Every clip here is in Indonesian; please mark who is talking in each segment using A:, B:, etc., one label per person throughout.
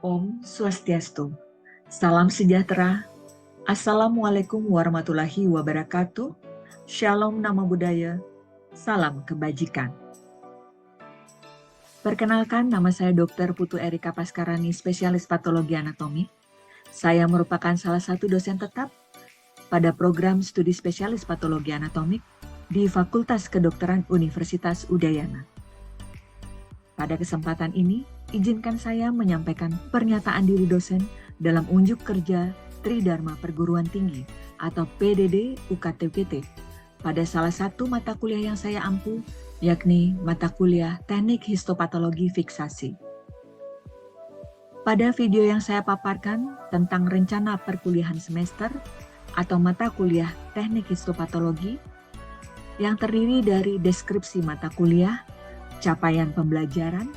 A: Om Swastiastu. Salam sejahtera. Assalamualaikum warahmatullahi wabarakatuh. Shalom nama budaya. Salam kebajikan. Perkenalkan, nama saya Dr. Putu Erika Paskarani, spesialis patologi anatomi. Saya merupakan salah satu dosen tetap pada program studi spesialis patologi anatomik di Fakultas Kedokteran Universitas Udayana. Pada kesempatan ini, izinkan saya menyampaikan pernyataan diri dosen dalam unjuk kerja Tridharma Perguruan Tinggi atau PDD UKT-UKT pada salah satu mata kuliah yang saya ampu, yakni mata kuliah Teknik Histopatologi Fiksasi. Pada video yang saya paparkan tentang rencana perkuliahan semester atau mata kuliah Teknik Histopatologi yang terdiri dari deskripsi mata kuliah, capaian pembelajaran,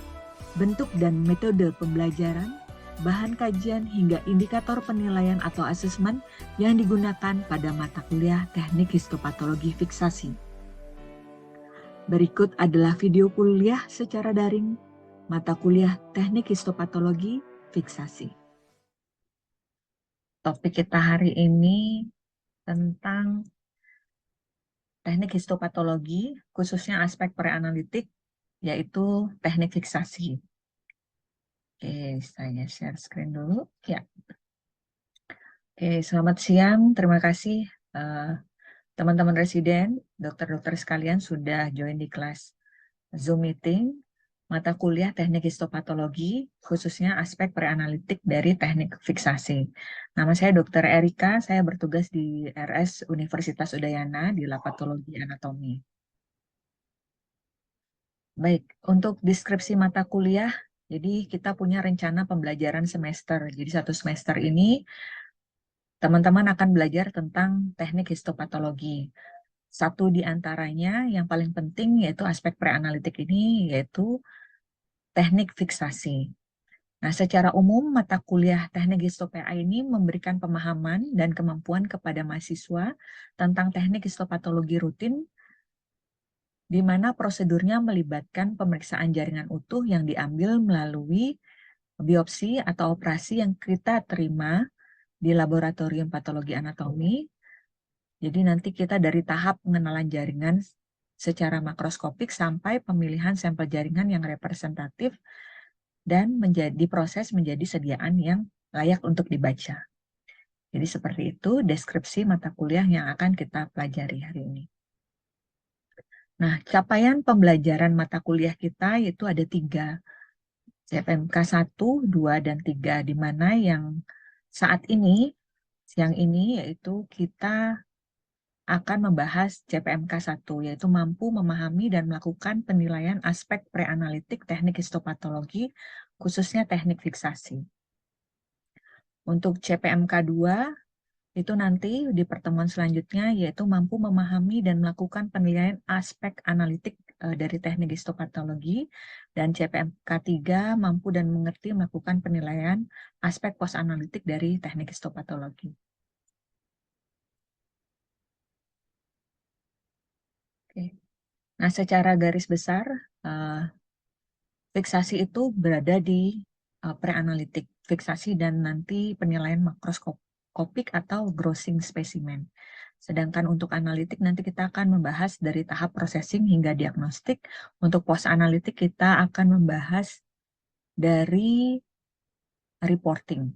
A: bentuk dan metode pembelajaran, bahan kajian hingga indikator penilaian atau asesmen yang digunakan pada mata kuliah Teknik Histopatologi Fiksasi. Berikut adalah video kuliah secara daring mata kuliah Teknik Histopatologi Fiksasi. Topik kita hari ini tentang teknik histopatologi, khususnya aspek preanalitik, yaitu teknik fiksasi. Oke, saya share screen dulu. Ya. Oke, selamat siang. Terima kasih teman-teman residen, dokter-dokter sekalian sudah join di kelas Zoom meeting mata kuliah teknik histopatologi, khususnya aspek preanalitik dari teknik fiksasi. Nama saya Dr. Erika, saya bertugas di RS Universitas Udayana di Lab Patologi Anatomi. Baik, untuk deskripsi mata kuliah, jadi kita punya rencana pembelajaran semester. Jadi satu semester ini teman-teman akan belajar tentang teknik histopatologi. Satu di antaranya yang paling penting yaitu aspek preanalitik ini, yaitu teknik fiksasi. Nah, secara umum mata kuliah teknik histo-PA ini memberikan pemahaman dan kemampuan kepada mahasiswa tentang teknik histopatologi rutin, di mana prosedurnya melibatkan pemeriksaan jaringan utuh yang diambil melalui biopsi atau operasi yang kita terima di laboratorium patologi anatomi. Jadi nanti kita dari tahap pengenalan jaringan secara makroskopik sampai pemilihan sampel jaringan yang representatif dan diproses menjadi sediaan yang layak untuk dibaca. Jadi seperti itu deskripsi mata kuliah yang akan kita pelajari hari ini. Nah, capaian pembelajaran mata kuliah kita itu ada 3, CPMK 1, 2, dan 3, di mana yang saat ini, siang ini yaitu kita akan membahas CPMK 1, yaitu mampu memahami dan melakukan penilaian aspek preanalitik teknik histopatologi, khususnya teknik fiksasi. Untuk CPMK 2, itu nanti di pertemuan selanjutnya, yaitu mampu memahami dan melakukan penilaian aspek analitik dari teknik histopatologi, dan CPMK 3, mampu dan mengerti melakukan penilaian aspek post-analitik dari teknik histopatologi. Nah, secara garis besar, fiksasi itu berada di preanalitik, fiksasi dan nanti penilaian makroskopik atau grossing spesimen. Sedangkan untuk analitik nanti kita akan membahas dari tahap processing hingga diagnostik. Untuk post-analitik kita akan membahas dari reporting.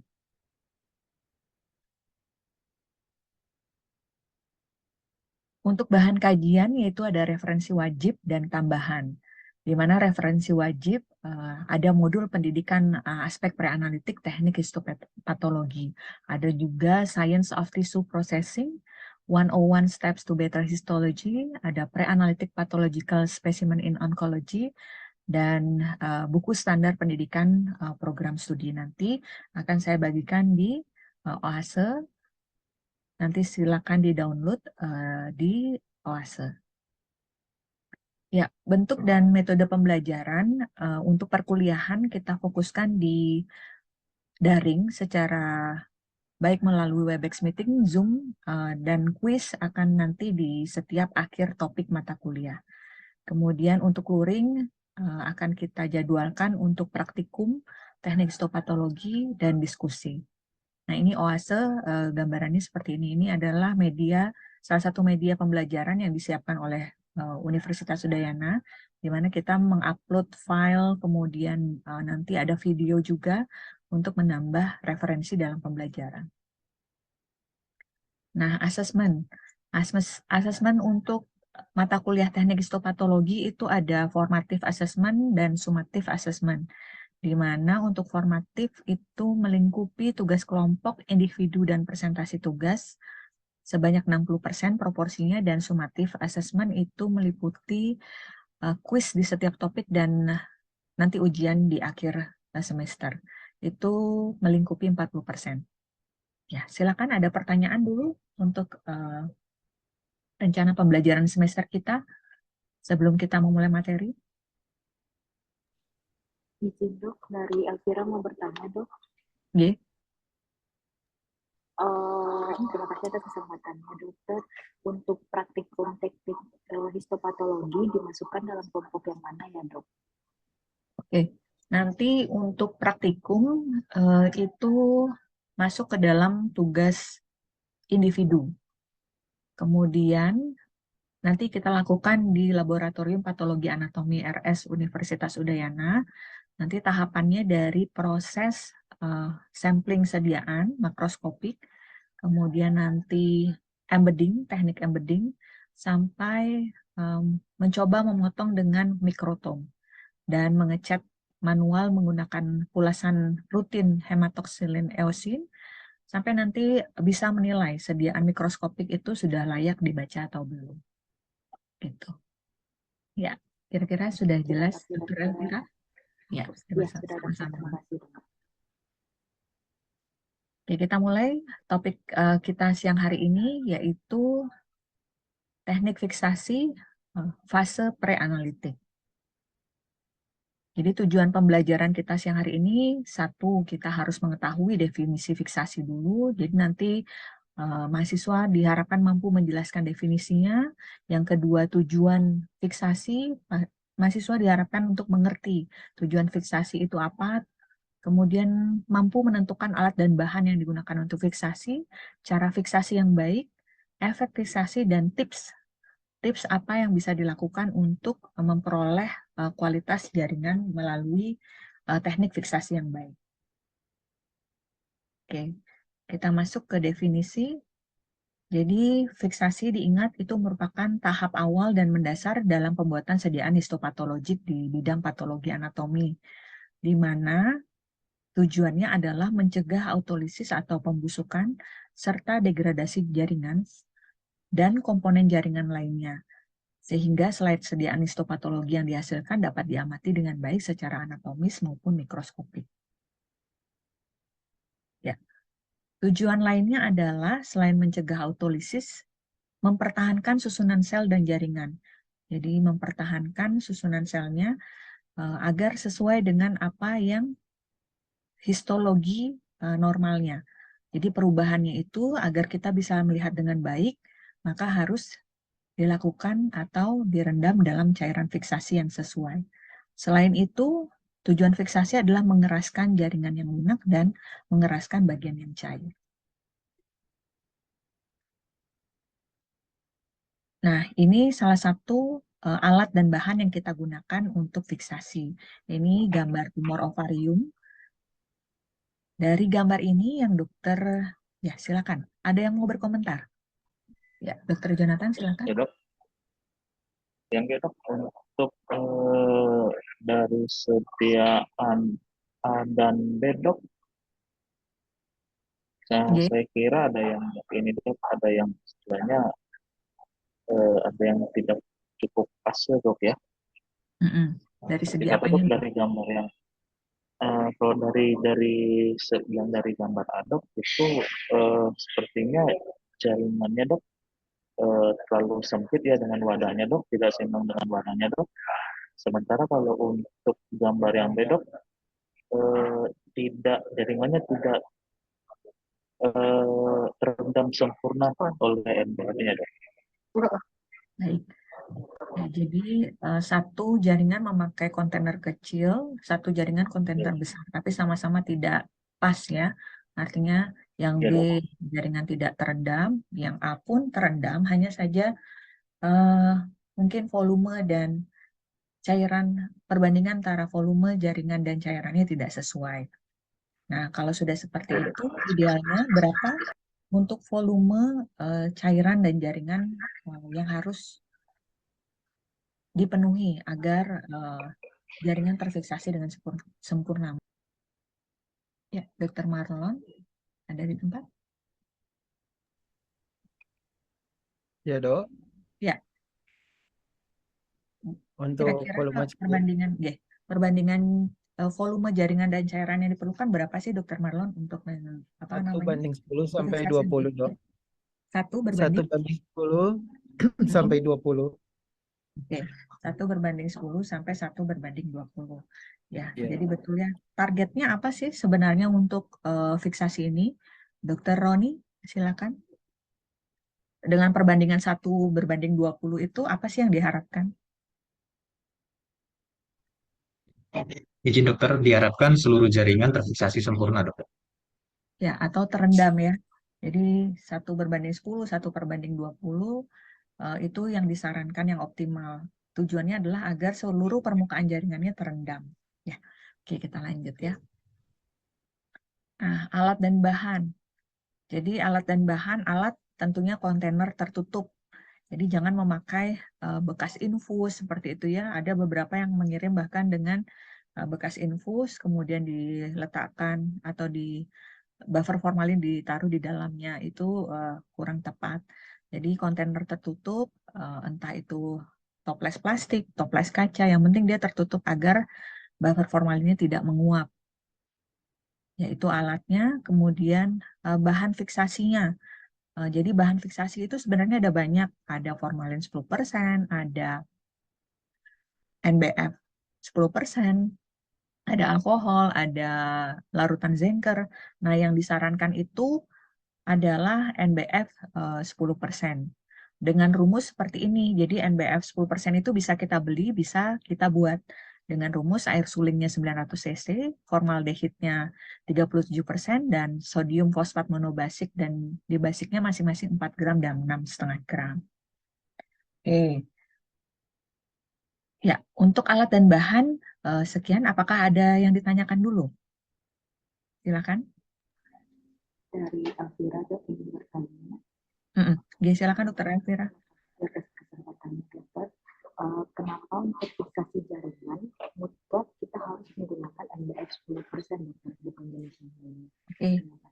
A: Untuk bahan kajian yaitu ada referensi wajib dan tambahan, di mana referensi wajib ada modul pendidikan aspek preanalitik teknik histopatologi. Ada juga Science of Tissue Processing, 101 Steps to Better Histology, ada Preanalytic Pathological Specimen in Oncology, dan buku standar pendidikan program studi nanti akan saya bagikan di OASE. Nanti silakan di-download di OASE. Ya, bentuk dan metode pembelajaran untuk perkuliahan kita fokuskan di daring secara baik melalui Webex meeting, Zoom, dan quiz akan nanti di setiap akhir topik mata kuliah. Kemudian untuk luring akan kita jadwalkan untuk praktikum, teknik histopatologi, dan diskusi. Nah, ini OASE, gambarannya seperti ini. Ini adalah salah satu media pembelajaran yang disiapkan oleh Universitas Udayana, di mana kita mengupload file, kemudian nanti ada video juga untuk menambah referensi dalam pembelajaran. Nah, asesmen untuk mata kuliah teknik histopatologi itu ada formatif assessment dan sumatif assessment, di mana untuk formatif itu melingkupi tugas kelompok, individu, dan presentasi tugas sebanyak 60% proporsinya, dan sumatif assessment itu meliputi kuis di setiap topik dan nanti ujian di akhir semester. Itu melingkupi 40%. Ya, silakan ada pertanyaan dulu untuk rencana pembelajaran semester kita sebelum kita memulai materi.
B: Izin dok, dari Elvira mau bertanya dok.
A: Oke.
B: Terima kasih atas kesempatannya dokter. Untuk praktikum teknik histopatologi dimasukkan dalam kelompok yang mana ya dok?
A: Oke, nanti untuk praktikum itu masuk ke dalam tugas individu. Kemudian nanti kita lakukan di Laboratorium Patologi Anatomi RS Universitas Udayana. Nanti tahapannya dari proses sampling sediaan makroskopik, kemudian nanti teknik embedding, sampai mencoba memotong dengan mikrotom dan mengecat manual menggunakan pulasan rutin hematoksilin eosin, sampai nanti bisa menilai sediaan mikroskopik itu sudah layak dibaca atau belum. Gitu. Ya, kira-kira sudah jelas, Dr. Elvira? Ya,
B: Ya, sudah dokter. Terima kasih dok.
A: Oke, kita mulai topik kita siang hari ini, yaitu teknik fiksasi fase preanalitik. Jadi tujuan pembelajaran kita siang hari ini, satu, kita harus mengetahui definisi fiksasi dulu. Jadi nanti mahasiswa diharapkan mampu menjelaskan definisinya. Yang kedua, tujuan fiksasi, mahasiswa diharapkan untuk mengerti tujuan fiksasi itu apa, kemudian mampu menentukan alat dan bahan yang digunakan untuk fiksasi, cara fiksasi yang baik, efek fiksasi, dan tips apa yang bisa dilakukan untuk memperoleh kualitas jaringan melalui teknik fiksasi yang baik. Oke, kita masuk ke definisi. Jadi fiksasi diingat itu merupakan tahap awal dan mendasar dalam pembuatan sediaan histopatologik di bidang patologi anatomi, di mana tujuannya adalah mencegah autolisis atau pembusukan serta degradasi jaringan dan komponen jaringan lainnya, sehingga slide sediaan histopatologi yang dihasilkan dapat diamati dengan baik secara anatomis maupun mikroskopik. Ya. Tujuan lainnya adalah selain mencegah autolisis, mempertahankan susunan sel dan jaringan. Jadi mempertahankan susunan selnya agar sesuai dengan apa yang histologi normalnya. Jadi perubahannya itu agar kita bisa melihat dengan baik, maka harus dilakukan atau direndam dalam cairan fiksasi yang sesuai. Selain itu, tujuan fiksasi adalah mengeraskan jaringan yang lunak dan mengeraskan bagian yang cair. Nah, ini salah satu alat dan bahan yang kita gunakan untuk fiksasi. Ini gambar tumor ovarium. Dari gambar ini yang dokter, ya silakan. Ada yang mau berkomentar? Ya, dokter Jonathan silakan.
C: Ya dok, yang ya dok, untuk dari sediaan A dan B dok,
A: Oke.
C: saya kira ada yang ini dok, ada yang istilahnya ada yang tidak cukup pas ya dok ya.
A: Dari segi
C: Kenapa dok
A: apanya?
C: dari gambar yang kalau dari gambar A dok itu sepertinya jaringannya dok terlalu sempit ya dengan wadahnya dok, tidak seimbang dengan wadahnya dok. Sementara kalau untuk gambar yang B dok, tidak jaringannya tidak terendam sempurna oleh MBA-nya dok.
A: Baik. Ya, jadi satu jaringan memakai kontainer kecil, satu jaringan kontainer besar, tapi sama-sama tidak pas ya. Artinya yang
C: Ya, Dok.
A: B jaringan tidak terendam, yang A pun terendam, hanya saja mungkin volume dan cairan, perbandingan antara volume jaringan dan cairannya tidak sesuai. Nah, kalau sudah seperti itu, idealnya berapa untuk volume cairan dan jaringan yang harus dipenuhi agar jaringan terfiksasi dengan sempurna. Ya, Dr. Marlon, ada di tempat?
D: Ya, Dok.
A: Ya,
D: Untuk
A: kira-kira
D: volume
A: perbandingan volume jaringan dan cairan yang diperlukan berapa sih, Dr. Marlon, untuk
D: 1:10 sampai
A: fiksasi?
D: 20, Dok.
A: 1
D: 1
A: berbanding
D: banding 10 sampai 20.
A: Oke, 1 berbanding 10 sampai 1 berbanding 20. Ya,
D: Ya.
A: jadi betul ya. Targetnya apa sih sebenarnya untuk fiksasi ini? Dr. Roni, silakan. Dengan perbandingan 1 berbanding 20 itu apa sih yang diharapkan?
E: Izin dokter, diharapkan seluruh jaringan terfiksasi sempurna, dokter.
A: Ya, atau terendam ya. Jadi 1 berbanding 10, 1 berbanding 20 itu yang disarankan yang optimal. Tujuannya adalah agar seluruh permukaan jaringannya terendam. Ya, oke kita lanjut ya. Nah, alat dan bahan. Jadi alat dan bahan, alat tentunya kontainer tertutup. Jadi jangan memakai bekas infus seperti itu ya. Ada beberapa yang mengirim bahkan dengan bekas infus, kemudian diletakkan atau di buffer formalin ditaruh di dalamnya. Itu kurang tepat. Jadi kontainer tertutup, entah itu toples plastik, toples kaca, yang penting dia tertutup agar buffer formalinnya tidak menguap. Yaitu alatnya, kemudian bahan fiksasinya. Jadi bahan fiksasi itu sebenarnya ada banyak, ada formalin 10%, ada NBF 10%, ada alkohol, ada larutan zinker. Nah, yang disarankan itu adalah NBF 10%. Dengan rumus seperti ini, jadi NBF 10% itu bisa kita beli, bisa kita buat. Dengan rumus air sulingnya 900 cc, formaldehidnya 37%, dan sodium fosfat monobasik dan dibasiknya masing-masing 4 gram dan 6,5 gram. Oke. Ya, untuk alat dan bahan, sekian. Apakah ada yang ditanyakan dulu? Silakan.
B: Dari Alvira, Dok, ingin bertanya.
A: Oke, silakan Dokter Elvira.
B: Atas kesempatannya, Dokter. Kenapa untuk fiksasi jaringan mutlak kita harus menggunakan NBF 10%, Dokter, bukan jenis yang lain?
A: Oke,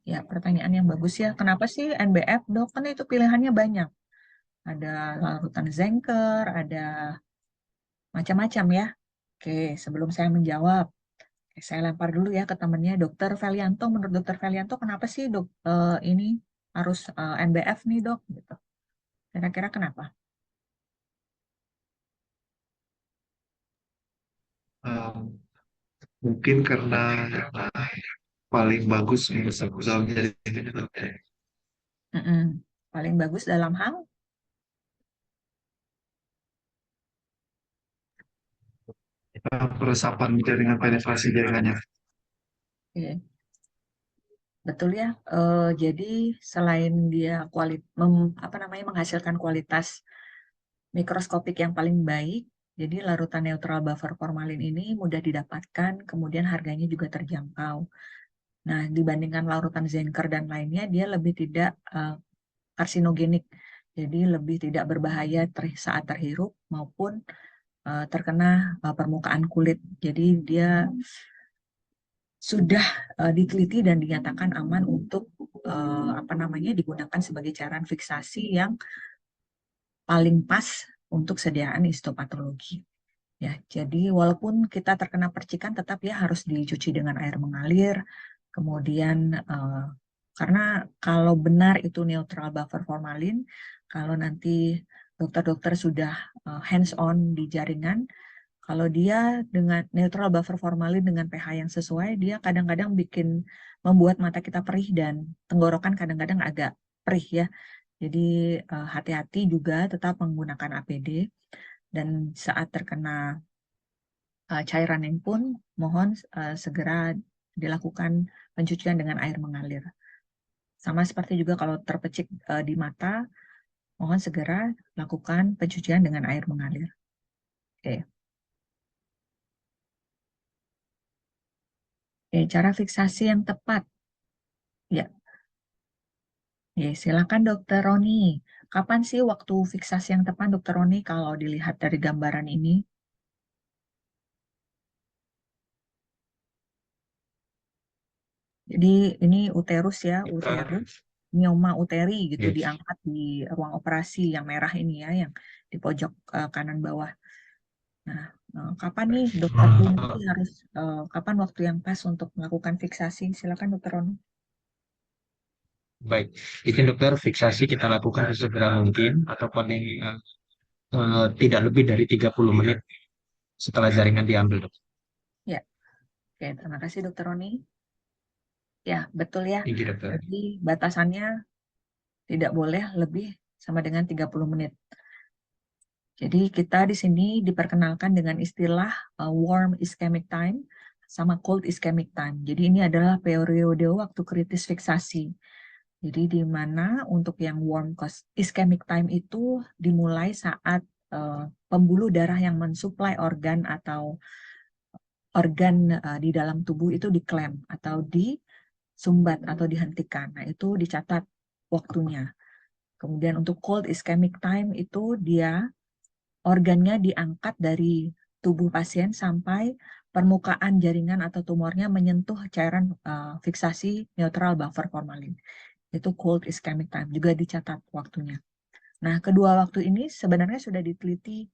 A: ya pertanyaan yang bagus ya. Kenapa sih NBF, Dok? Kan itu pilihannya banyak. Ada larutan zinker, ada macam-macam ya. Oke, sebelum saya menjawab, saya lempar dulu ya ke temannya, Dokter Felianto. Menurut Dokter Felianto, kenapa sih dok ini harus NBF nih dok? Gitu. Kira-kira kenapa?
F: Mungkin karena paling bagus dalam jadi
A: Paling bagus dalam hal?
F: peresapan jaringan penetrasi jaringannya.
A: Oke. Betul ya. Jadi selain dia menghasilkan kualitas mikroskopik yang paling baik, jadi larutan neutral buffer formalin ini mudah didapatkan, kemudian harganya juga terjangkau. Nah, dibandingkan larutan zinker dan lainnya, dia lebih tidak karsinogenik, jadi lebih tidak berbahaya saat terhirup maupun terkena permukaan kulit. Jadi dia sudah diteliti dan dinyatakan aman untuk digunakan sebagai cairan fiksasi yang paling pas untuk sediaan histopatologi. Ya, jadi walaupun kita terkena percikan, tetap ya harus dicuci dengan air mengalir. Kemudian karena kalau benar itu neutral buffer formalin, kalau nanti dokter-dokter sudah hands on di jaringan, kalau dia dengan neutral buffer formalin dengan pH yang sesuai, dia kadang-kadang membuat mata kita perih dan tenggorokan kadang-kadang agak perih ya. Jadi hati-hati juga tetap menggunakan APD, dan saat terkena cairan yang pun mohon segera dilakukan pencucian dengan air mengalir. Sama seperti juga kalau terpecik di mata, mohon segera lakukan pencucian dengan air mengalir. Oke. Oke, cara fiksasi yang tepat. Ya. Ya, silakan Dokter Roni. Kapan sih waktu fiksasi yang tepat, Dokter Roni, kalau dilihat dari gambaran ini? Jadi ini uterus ya, uterus, mioma uteri gitu,
E: Yes.
A: diangkat di ruang operasi yang merah ini ya, yang di pojok kanan bawah. Nah, kapan nih dokter klinisi harus, kapan waktu yang pas untuk melakukan fiksasi? Silakan Dokter Roni.
E: Baik, izin dokter, fiksasi kita lakukan sesegera mungkin atau paling tidak lebih dari 30 menit setelah jaringan diambil, dok.
A: Ya, oke, terima kasih Dokter Roni. Ya, betul ya.
E: Thank you, dokter.
A: Jadi batasannya tidak boleh lebih sama dengan 30 menit. Jadi kita di sini diperkenalkan dengan istilah warm ischemic time sama cold ischemic time. Jadi ini adalah periode waktu kritis fiksasi. Jadi di mana untuk yang warm ischemic time itu dimulai saat pembuluh darah yang mensuplai organ atau organ di dalam tubuh itu diklem atau disumbat atau dihentikan. Nah, itu dicatat waktunya. Kemudian untuk cold ischemic time itu dia organnya diangkat dari tubuh pasien sampai permukaan jaringan atau tumornya menyentuh cairan fiksasi neutral buffer formalin. Itu cold ischemic time, juga dicatat waktunya. Nah, kedua waktu ini sebenarnya sudah diteliti,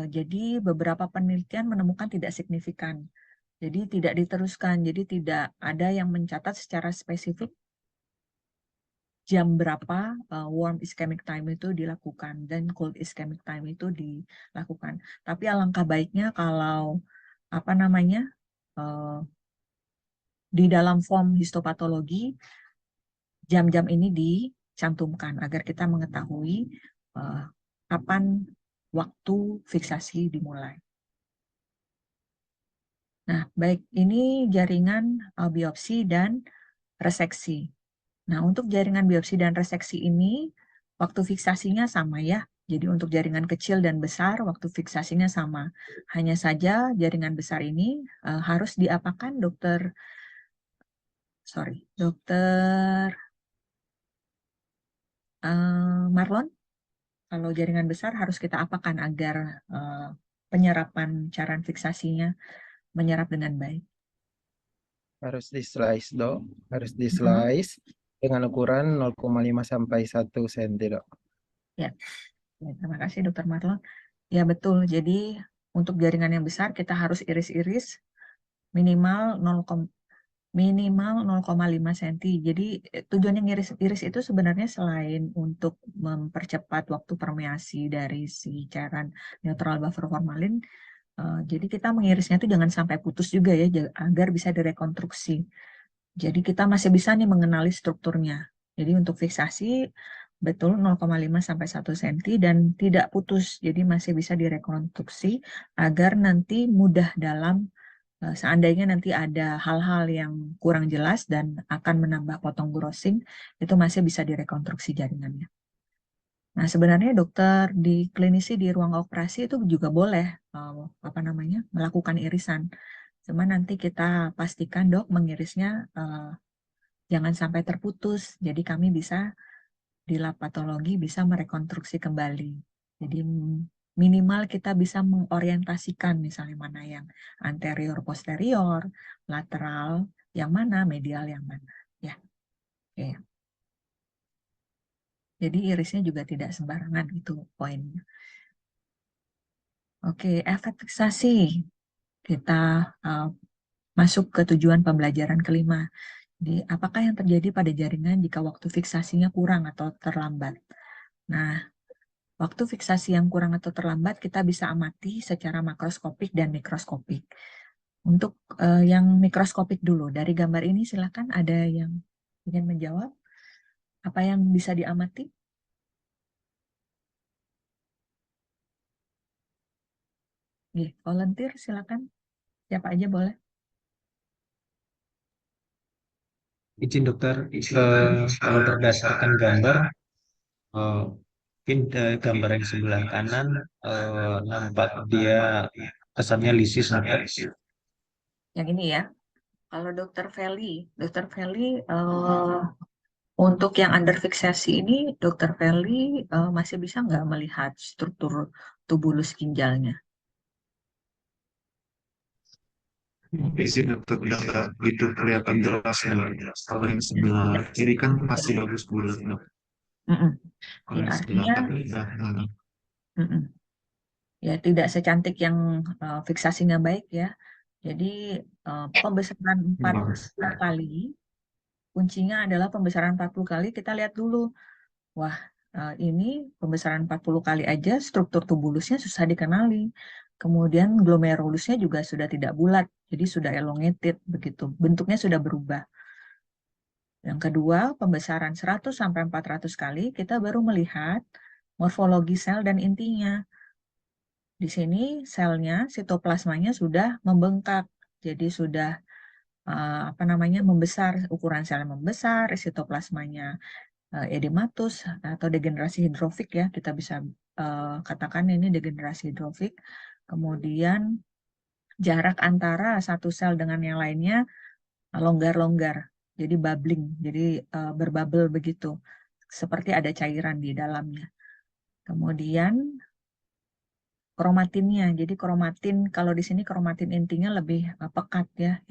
A: jadi beberapa penelitian menemukan tidak signifikan. Jadi tidak diteruskan, jadi tidak ada yang mencatat secara spesifik jam berapa warm ischemic time itu dilakukan dan cold ischemic time itu dilakukan. Tapi alangkah baiknya kalau di dalam form histopatologi jam-jam ini dicantumkan agar kita mengetahui kapan waktu fiksasi dimulai. Nah, baik, ini jaringan biopsi dan reseksi. Nah, untuk jaringan biopsi dan reseksi ini, waktu fiksasinya sama ya. Jadi untuk jaringan kecil dan besar, waktu fiksasinya sama. Hanya saja jaringan besar ini harus diapakan, Dokter Marlon? Kalau jaringan besar harus kita apakan agar penyerapan cairan fiksasinya menyerap dengan baik?
D: Harus di slice, dok. Harus di slice dengan ukuran 0,5 sampai 1 cm, dok.
A: Ya, terima kasih Dokter Marlon. Ya betul, jadi untuk jaringan yang besar kita harus iris-iris minimal 0,5 cm. Jadi tujuannya ngiris-iris itu sebenarnya selain untuk mempercepat waktu permeasi dari si cairan neutral buffer formalin, jadi kita mengirisnya itu jangan sampai putus juga ya, agar bisa direkonstruksi. Jadi kita masih bisa nih mengenali strukturnya. Jadi untuk fiksasi betul 0,5 sampai 1 cm dan tidak putus. Jadi masih bisa direkonstruksi agar nanti mudah dalam seandainya nanti ada hal-hal yang kurang jelas dan akan menambah potong grossing, itu masih bisa direkonstruksi jaringannya. Nah, sebenarnya dokter di klinisi di ruang operasi itu juga boleh melakukan irisan. Cuma nanti kita pastikan dok mengirisnya jangan sampai terputus. Jadi kami bisa di lab patologi bisa merekonstruksi kembali. Jadi minimal kita bisa mengorientasikan misalnya mana yang anterior, posterior, lateral, yang mana, medial yang mana. Ya, oke. Jadi irisnya juga tidak sembarangan, itu poinnya. Oke, efek fiksasi. Kita masuk ke tujuan pembelajaran kelima. Jadi, apakah yang terjadi pada jaringan jika waktu fiksasinya kurang atau terlambat? Nah, waktu fiksasi yang kurang atau terlambat kita bisa amati secara makroskopik dan mikroskopik. Untuk yang mikroskopik dulu, dari gambar ini silakan ada yang ingin menjawab. Apa yang bisa diamati? Volunteer silakan. Siapa aja boleh.
E: Izin dokter, kalau berdasarkan gambar, mungkin gambar yang sebelah kanan nampak dia kesannya lisis dokter.
A: Yang ini ya. Kalau Dokter Feli untuk yang under fiksasi ini, Dokter Feli masih bisa nggak melihat struktur tubulus ginjalnya?
F: Isi dokter udah nggak gitu kelihatan jelas ya. Kalau yang sebelah kiri kan masih bagus bulat.
A: Mm-mm.
F: Kalau
A: Ya,
F: yang sebelah
A: artinya
F: kanan udah
A: mm-mm. Ya tidak secantik yang fiksasinya baik ya. Jadi pembesaran 40 kali, kuncinya adalah pembesaran 40 kali, kita lihat dulu. Wah, ini pembesaran 40 kali aja struktur tubulusnya susah dikenali. Kemudian glomerulusnya juga sudah tidak bulat, jadi sudah elongated begitu. Bentuknya sudah berubah. Yang kedua, pembesaran 100 sampai 400 kali kita baru melihat morfologi sel dan intinya. Di sini selnya, sitoplasmanya sudah membengkak. Jadi sudah membesar, ukuran selnya membesar, sitoplasmanya edematus atau degenerasi hidrofik ya, kita bisa katakan ini degenerasi hidrofik. Kemudian jarak antara satu sel dengan yang lainnya longgar-longgar, jadi bubbling, jadi berbubble begitu, seperti ada cairan di dalamnya. Kemudian kromatinnya, jadi kromatin kalau di sini kromatin intinya lebih pekat ya,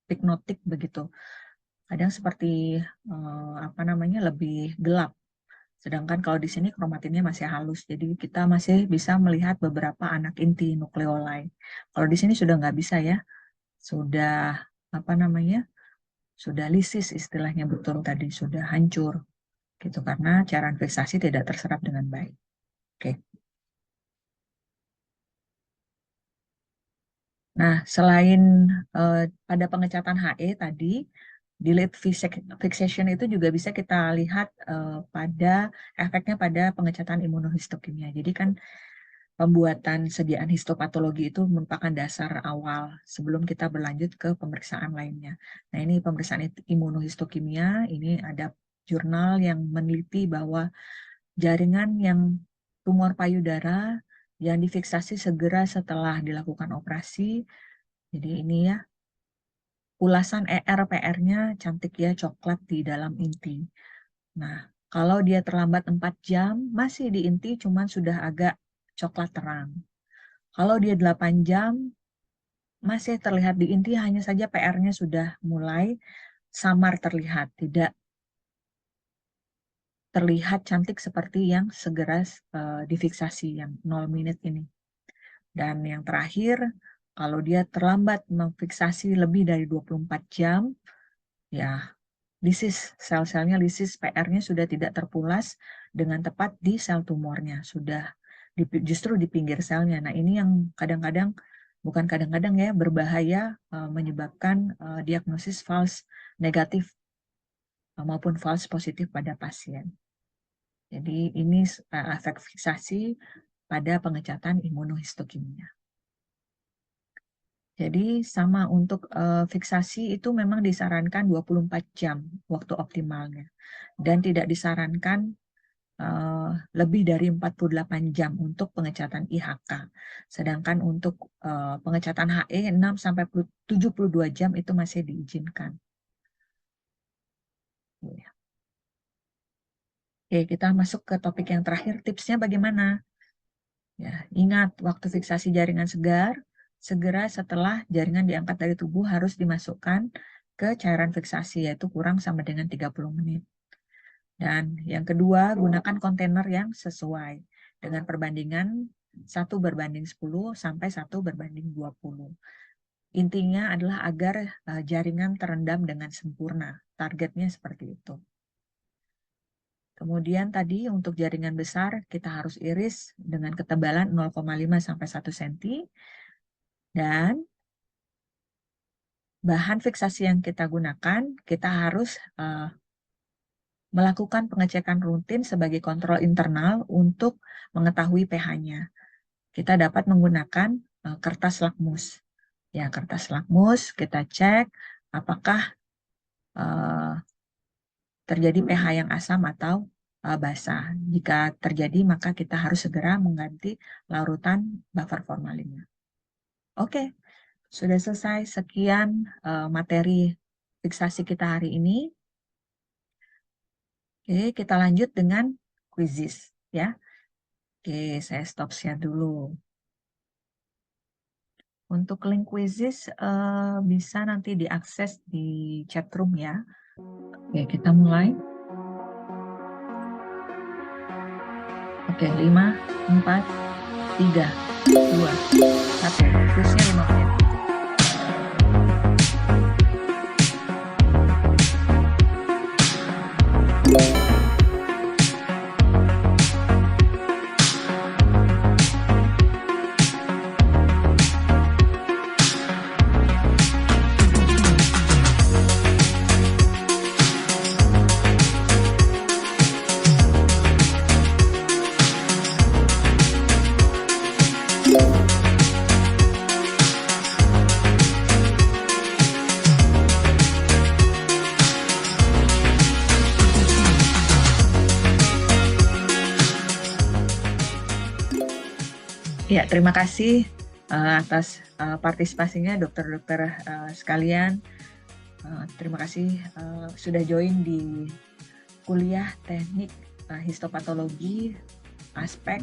A: hipnotik begitu. Kadang seperti lebih gelap. Sedangkan kalau di sini kromatinnya masih halus, jadi kita masih bisa melihat beberapa anak inti nukleoli. Kalau di sini sudah nggak bisa ya, sudah sudah lisis istilahnya betul tadi, sudah hancur gitu karena cairan fiksasi tidak terserap dengan baik. Oke. Nah, selain pada pengecatan HE tadi, delayed fixation itu juga bisa kita lihat pada efeknya pada pengecatan imunohistokimia. Jadi kan pembuatan sediaan histopatologi itu merupakan dasar awal sebelum kita berlanjut ke pemeriksaan lainnya. Nah, ini pemeriksaan imunohistokimia, ini ada jurnal yang meneliti bahwa jaringan yang tumor payudara yang difiksasi segera setelah dilakukan operasi. Jadi ini ya, ulasan ER-PR-nya cantik ya, coklat di dalam inti. Nah, kalau dia terlambat 4 jam, masih di inti cuman sudah agak coklat terang. Kalau dia 8 jam, masih terlihat di inti, hanya saja PR-nya sudah mulai samar terlihat, tidak terlihat cantik seperti yang segera difiksasi, yang 0 menit ini. Dan yang terakhir, kalau dia terlambat memfiksasi lebih dari 24 jam, ya lisis, sel-selnya lisis, PR-nya sudah tidak terpulas dengan tepat di sel tumornya, sudah justru di pinggir selnya. Nah, ini yang kadang-kadang, bukan kadang-kadang ya, berbahaya menyebabkan diagnosis false negatif maupun false positif pada pasien. Jadi ini efek fiksasi pada pengecatan imunohistokimia. Jadi sama untuk fiksasi itu memang disarankan 24 jam waktu optimalnya. Dan tidak disarankan lebih dari 48 jam untuk pengecatan IHK. Sedangkan untuk pengecatan HE 6-72 jam itu masih diizinkan. Oke, kita masuk ke topik yang terakhir, tipsnya bagaimana? Ya, ingat, waktu fiksasi jaringan segar, segera setelah jaringan diangkat dari tubuh harus dimasukkan ke cairan fiksasi, yaitu kurang sama dengan 30 menit. Dan yang kedua, gunakan kontainer yang sesuai dengan perbandingan 1:10 sampai 1:20. Intinya adalah agar jaringan terendam dengan sempurna. Targetnya seperti itu. Kemudian tadi untuk jaringan besar kita harus iris dengan ketebalan 0,5 sampai 1 cm. Dan bahan fiksasi yang kita gunakan, kita harus melakukan pengecekan rutin sebagai kontrol internal untuk mengetahui pH-nya. Kita dapat menggunakan kertas lakmus. Ya, kertas lakmus kita cek apakah terjadi pH yang asam atau basah. Jika terjadi, maka kita harus segera mengganti larutan buffer formalinnya. Oke, sudah selesai. Sekian materi fiksasi kita hari ini. Oke, kita lanjut dengan quizzes ya. Oke, saya stop share dulu. Untuk link quizzes bisa nanti diakses di chat room ya. Oke, kita mulai. Oke, 5, 4, 3, 2, 1. Quiznya 5 menit. Ya, terima kasih atas partisipasinya dokter-dokter sekalian. Terima kasih sudah join di kuliah teknik histopatologi, aspek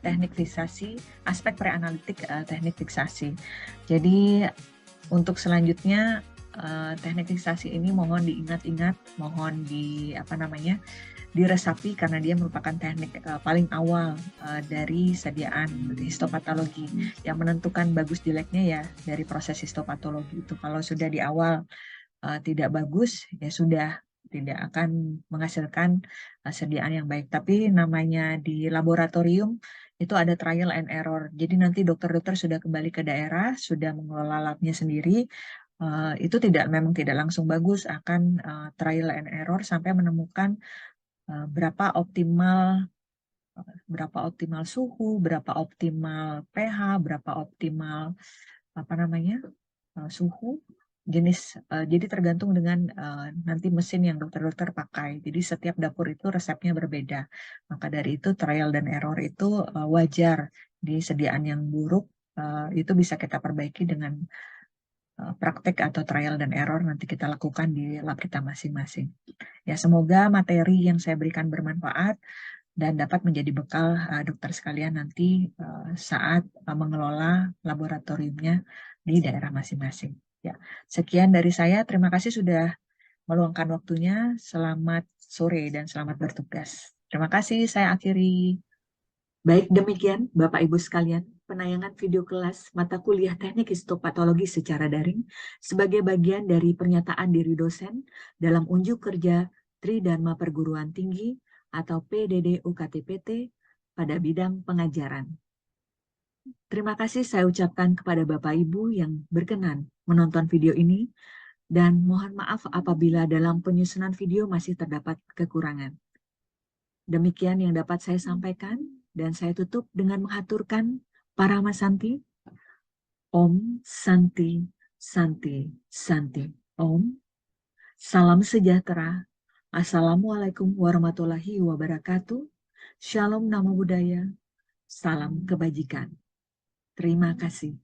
A: teknik fiksasi, aspek preanalitik teknik fiksasi. Jadi untuk selanjutnya teknik fiksasi ini mohon diingat-ingat, mohon diresapi karena dia merupakan teknik paling awal dari sediaan histopatologi. Yang menentukan bagus jeleknya ya dari proses histopatologi itu. Kalau sudah di awal tidak bagus, ya sudah tidak akan menghasilkan sediaan yang baik. Tapi namanya di laboratorium itu ada trial and error. Jadi nanti dokter-dokter sudah kembali ke daerah, sudah mengelola labnya sendiri, itu memang tidak langsung bagus, akan trial and error sampai menemukan berapa optimal suhu, berapa optimal pH, berapa optimal suhu, jenis. Jadi tergantung dengan nanti mesin yang dokter-dokter pakai. Jadi setiap dapur itu resepnya berbeda. Maka dari itu trial dan error itu wajar. Di sediaan yang buruk itu bisa kita perbaiki dengan praktek atau trial dan error nanti kita lakukan di lab kita masing-masing. Ya, semoga materi yang saya berikan bermanfaat dan dapat menjadi bekal dokter sekalian nanti saat mengelola laboratoriumnya di daerah masing-masing. Ya, sekian dari saya. Terima kasih sudah meluangkan waktunya. Selamat sore dan selamat bertugas. Terima kasih, saya akhiri. Baik, demikian Bapak Ibu sekalian, penayangan video kelas mata kuliah teknik histopatologi secara daring sebagai bagian dari pernyataan diri dosen dalam unjuk kerja Tridharma Perguruan Tinggi atau PDD UKT-PT pada bidang pengajaran. Terima kasih saya ucapkan kepada Bapak Ibu yang berkenan menonton video ini dan mohon maaf apabila dalam penyusunan video masih terdapat kekurangan. Demikian yang dapat saya sampaikan. Dan saya tutup dengan menghaturkan Parama Santi. Om Santi, Santi, Santi. Om. Salam sejahtera. Assalamualaikum warahmatullahi wabarakatuh. Shalom Namo Buddhaya. Salam kebajikan. Terima kasih.